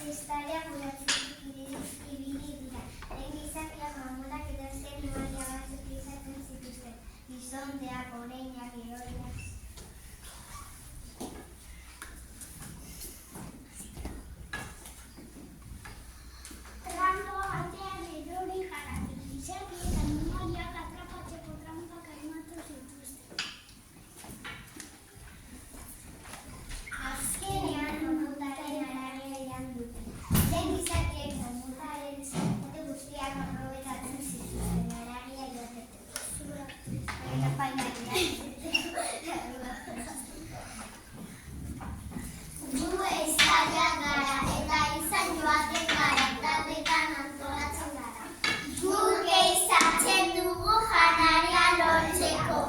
Historia gurasotik ibili dira. Lehen gizakiak mamulak edo zer animalia batzuk izaten zituzten. Bisonteak, oreinak, eroriak. Tranpa batean erori jaratik. Gizakiek animaliak atrapatzeko tranpak armatu zituzten. Azkenean mamutaren haragia iran dute. Lehen gizakiek mamutaren zarate guztiak aprobetxatzen zituzten haragia jateko. Baina painaria. Gu estaliak gara eta izan joaten gara taldetan antolatzen gara. Guk ehizatzen dugu janaria lortzeko.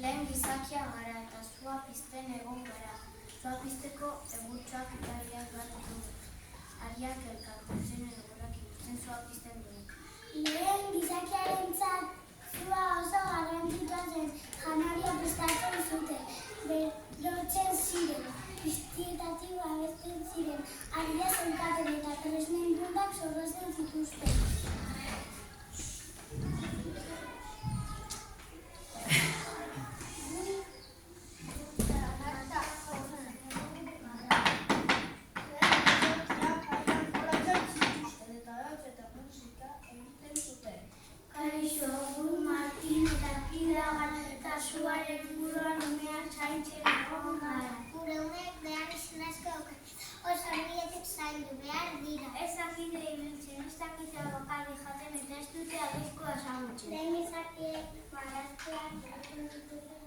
Lehen gizakia gara eta sua pizten egon gara. Sua pizteko egurtxoak eta ariak bat dugu. Ariak elkartzen egurrak ikusten sua pizten dugu. Lehen gizakiarentzat sua oso garrantzitsua zen. Janaria prestatzen zuten. Berotzen ziren. Piztietatik babesten ziren. Aria zeukaten eta tresnen dundak zorrozten zituzten. Suaren buruan umeak zaintzen egon gara. Gure umeek behar izan asko daukat. Oso argietek zaindu behar dira. Ez dakite ibiltzen, ez dakite bakarri jaten eta ez dute adozko ezagutzen. Lehen gizakiek marraztuak egiten dituzten